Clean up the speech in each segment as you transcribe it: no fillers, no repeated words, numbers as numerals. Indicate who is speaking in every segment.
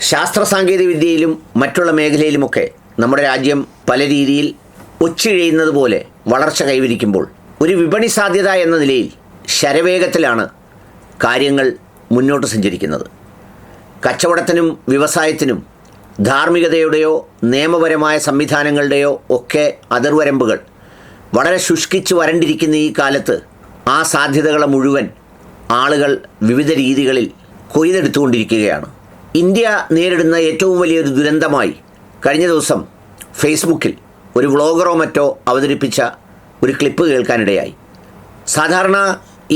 Speaker 1: ശാസ്ത്ര സാങ്കേതിക വിദ്യയിലും മറ്റുള്ള മേഖലയിലുമൊക്കെ നമ്മുടെ രാജ്യം പല രീതിയിൽ ഒച്ചിഴയുന്നത് പോലെ വളർച്ച കൈവരിക്കുമ്പോൾ ഒരു വിപണി സാധ്യത എന്ന നിലയിൽ ശരവേഗത്തിലാണ് കാര്യങ്ങൾ മുന്നോട്ട് സഞ്ചരിക്കുന്നത്. കച്ചവടത്തിനും വ്യവസായത്തിനും ധാർമ്മികതയുടെയോ നിയമപരമായ സംവിധാനങ്ങളുടെയോ ഒക്കെ അതിർവരമ്പുകൾ വളരെ ശുഷ്കിച്ച് വരണ്ടിരിക്കുന്ന ഈ കാലത്ത് ആ സാധ്യതകളെ മുഴുവൻ ആളുകൾ വിവിധ രീതികളിൽ കൊയ്തെടുത്തുകൊണ്ടിരിക്കുകയാണ്. ഇന്ത്യ നേരിടുന്ന ഏറ്റവും വലിയൊരു ദുരന്തമായി കഴിഞ്ഞ ദിവസം ഫേസ്ബുക്കിൽ ഒരു വ്ളോഗറോ മറ്റോ അവതരിപ്പിച്ച ഒരു ക്ലിപ്പ് കേൾക്കാനിടയായി. സാധാരണ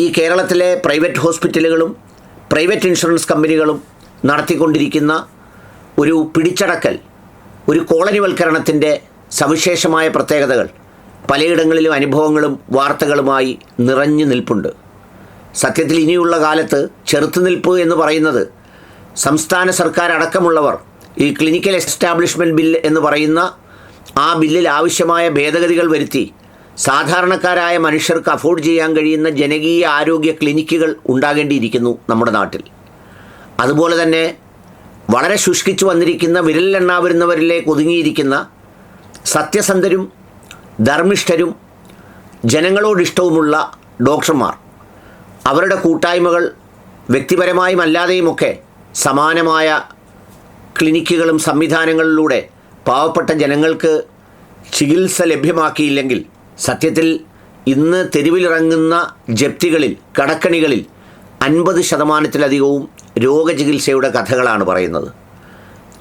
Speaker 1: ഈ കേരളത്തിലെ പ്രൈവറ്റ് ഹോസ്പിറ്റലുകളും പ്രൈവറ്റ് ഇൻഷുറൻസ് കമ്പനികളും നടത്തിക്കൊണ്ടിരിക്കുന്ന ഒരു പിടിച്ചടക്കൽ, ഒരു കോളനിവൽക്കരണത്തിൻ്റെ സവിശേഷമായ പ്രത്യേകതകൾ പലയിടങ്ങളിലും അനുഭവങ്ങളും വാർത്തകളുമായി നിറഞ്ഞു നിൽപ്പുണ്ട്. സത്യത്തിൽ ഇനിയുള്ള കാലത്ത് ചെറുത്തുനിൽപ്പ് എന്ന് പറയുന്നത് സംസ്ഥാന സർക്കാർ അടക്കമുള്ളവർ ഈ ക്ലിനിക്കൽ എസ്റ്റാബ്ലിഷ്മെൻറ്റ് ബില്ല് എന്ന് പറയുന്ന ആ ബില്ലിൽ ആവശ്യമായ ഭേദഗതികൾ വരുത്തി സാധാരണക്കാരായ മനുഷ്യർക്ക് അഫോർഡ് ചെയ്യാൻ കഴിയുന്ന ജനകീയ ആരോഗ്യ ക്ലിനിക്കുകൾ ഉണ്ടാകേണ്ടിയിരിക്കുന്നു നമ്മുടെ നാട്ടിൽ. അതുപോലെ തന്നെ വളരെ ശുഷ്കിച്ചു വന്നിരിക്കുന്ന വിരലിലെണ്ണാവുന്നവരിലേക്ക് ഒതുങ്ങിയിരിക്കുന്ന സത്യസന്ധരും ധർമ്മിഷ്ഠരും ജനങ്ങളോടിഷ്ടവുമുള്ള ഡോക്ടർമാർ, അവരുടെ കൂട്ടായ്മകൾ വ്യക്തിപരമായും അല്ലാതെയുമൊക്കെ സമാനമായ ക്ലിനിക്കുകളും സംവിധാനങ്ങളിലൂടെ പാവപ്പെട്ട ജനങ്ങൾക്ക് ചികിത്സ ലഭ്യമാക്കിയില്ലെങ്കിൽ സത്യത്തിൽ ഇന്ന് തെരുവിലിറങ്ങുന്ന ജപ്തികളിൽ, കടക്കണികളിൽ 50% രോഗചികിത്സയുടെ കഥകളാണ് പറയുന്നത്.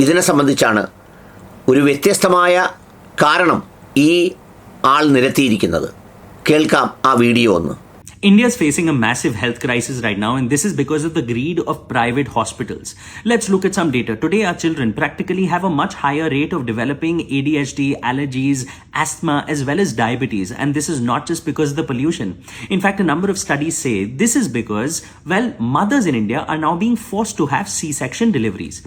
Speaker 1: ഇതിനെ സംബന്ധിച്ചാണ് ഒരു വ്യത്യസ്തമായ കാരണം ഈ ആൾ നിരത്തിയിരിക്കുന്നത്. കേൾക്കാം ആ വീഡിയോ ഒന്ന്.
Speaker 2: India is facing a massive health crisis right now, and this is because of the greed of private hospitals. Let's look at some data. Today, our children practically have a much higher rate of developing ADHD, allergies, asthma, as well as diabetes. And this is not just because of the pollution. In fact, a number of studies say this is because, well, mothers in India are now being forced to have C-section deliveries.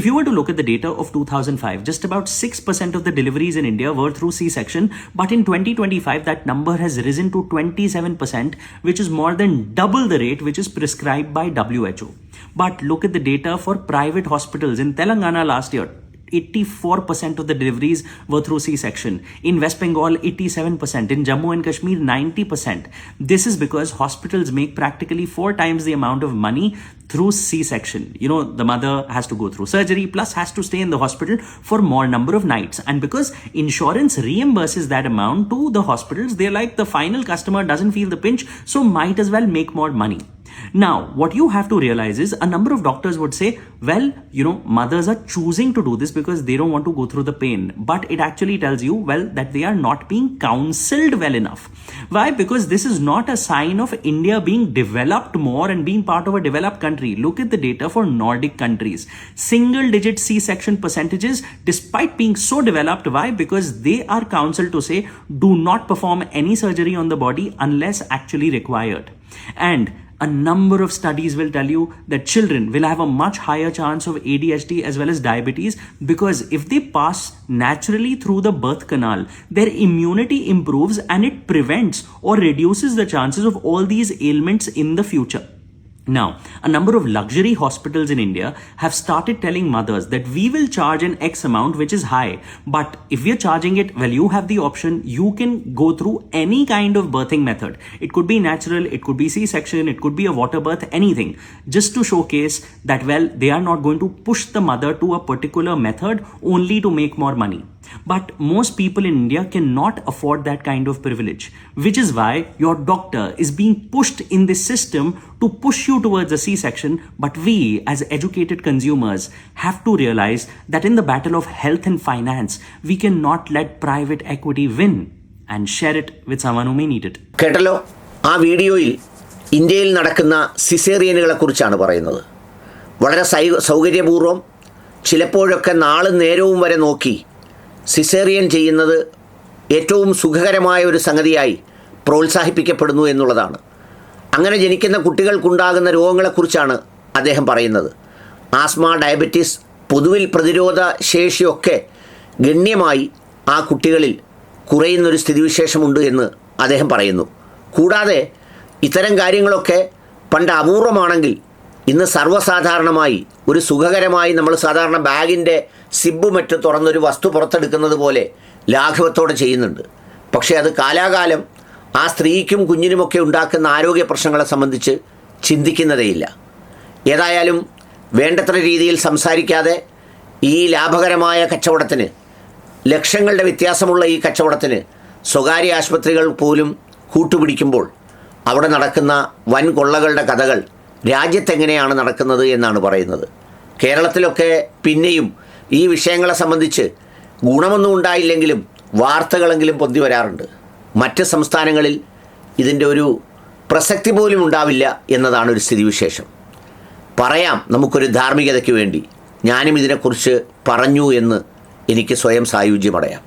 Speaker 2: If you were to look at the data of 2005, just about 6% of the deliveries in India were through C-section. But in 2025, that number has risen to 27%, which is more than double the rate which is prescribed by WHO. But look at the data for private hospitals. In Telangana last year, 84% of the deliveries were through C-section. In West Bengal, 87%. In Jammu and Kashmir, 90%. This is because hospitals make practically 4 times the amount of money through C-section. You know, the mother has to go through surgery plus has to stay in the hospital for more number of nights. And because insurance reimburses that amount to the hospitals, they're like, the final customer doesn't feel the pinch, so might as well make more money. Now, what you have to realize is a number of doctors would say, well, you know, mothers are choosing to do this because they don't want to go through the pain. But it actually tells you, well, that they are not being counseled well enough. Why? Because this is not a sign of India being developed more and being part of a developed country. Look at the data for Nordic countries. Single digit C-section percentages despite being so developed. Why? Because they are counseled to say, do not perform any surgery on the body unless actually required. And a number of studies will tell you that children will have a much higher chance of ADHD as well as diabetes because if they pass naturally through the birth canal, their immunity improves and it prevents or reduces the chances of all these ailments in the future. Now, a number of luxury hospitals in India have started telling mothers that we will charge an X amount which is high, but if we are charging it, well, you have the option, you can go through any kind of birthing method. It could be natural, it could be C-section, it could be a water birth, anything, just to showcase that, well, they are not going to push the mother to a particular method only to make more money. But most people in India cannot afford that kind of privilege, which is why your doctor is being pushed in this system to push you towards a C-section. But we, as educated consumers, have to realize that in the battle of health and finance, we cannot let private equity win and share it with someone who may need it.
Speaker 1: കേട്ടല്ലോ, ആ വീഡിയോയിൽ ഇന്ത്യയിൽ നടക്കുന്ന സിസേറിയനുകളെ കുറിച്ചാണ് പറയുന്നത്. വളരെ സൗകര്യപൂർവ്വം, ചിലപ്പോഴൊക്കെ നാളും നേരവും വരെ നോക്കി സിസേറിയൻ ചെയ്യുന്നത് ഏറ്റവും സുഖകരമായ ഒരു സംഗതിയായി പ്രോത്സാഹിപ്പിക്കപ്പെടുന്നു എന്നുള്ളതാണ്. അങ്ങനെ ജനിക്കുന്ന കുട്ടികൾക്കുണ്ടാകുന്ന രോഗങ്ങളെക്കുറിച്ചാണ് അദ്ദേഹം പറയുന്നത്. ആസ്മ, ഡയബറ്റീസ്, പൊതുവിൽ പ്രതിരോധ ശേഷിയൊക്കെ ഗണ്യമായി ആ കുട്ടികളിൽ കുറയുന്നൊരു സ്ഥിതിവിശേഷമുണ്ട് എന്ന് അദ്ദേഹം പറയുന്നു. കൂടാതെ ഇത്തരം കാര്യങ്ങളൊക്കെ പണ്ട് അപൂർവമാണെങ്കിൽ ഇന്ന് സർവ്വസാധാരണമായി ഒരു സുഖകരമായി നമ്മൾ സാധാരണ ബാഗിൻ്റെ സിബ് മറ്റ് തുറന്നൊരു വസ്തു പുറത്തെടുക്കുന്നത് പോലെ ലാഘവത്തോടെ ചെയ്യുന്നുണ്ട്. പക്ഷേ അത് കാലാകാലം ആ സ്ത്രീക്കും കുഞ്ഞിനുമൊക്കെ ഉണ്ടാക്കുന്ന ആരോഗ്യ പ്രശ്നങ്ങളെ സംബന്ധിച്ച് ചിന്തിക്കുന്നതേയില്ല. ഏതായാലും വേണ്ടത്ര രീതിയിൽ സംസാരിക്കാതെ ഈ ലാഭകരമായ കച്ചവടത്തിന്, ലക്ഷങ്ങളുടെ വ്യത്യാസമുള്ള ഈ കച്ചവടത്തിന് സ്വകാര്യ ആശുപത്രികൾ പോലും കൂട്ടുപിടിക്കുമ്പോൾ അവിടെ നടക്കുന്ന വൻ കൊള്ളകളുടെ കഥകൾ രാജ്യത്തെങ്ങനെയാണ് നടക്കുന്നത് എന്നാണ് പറയുന്നത്. കേരളത്തിലൊക്കെ പിന്നെയും ഈ വിഷയങ്ങളെ സംബന്ധിച്ച് ഗുണമൊന്നും ഉണ്ടായില്ലെങ്കിലും വാർത്തകളെങ്കിലും പൊന്തി വരാറുണ്ട്. മറ്റ് സംസ്ഥാനങ്ങളിൽ ഇതിൻ്റെ ഒരു പ്രസക്തി പോലും ഉണ്ടാവില്ല എന്നതാണ് ഒരു സ്ഥിതിവിശേഷം. പറയാം, നമുക്കൊരു ധാർമ്മികതയ്ക്ക് വേണ്ടി ഞാനും ഇതിനെക്കുറിച്ച് പറഞ്ഞു എന്ന് എനിക്ക് സ്വയം സായുജ്യമടയാം.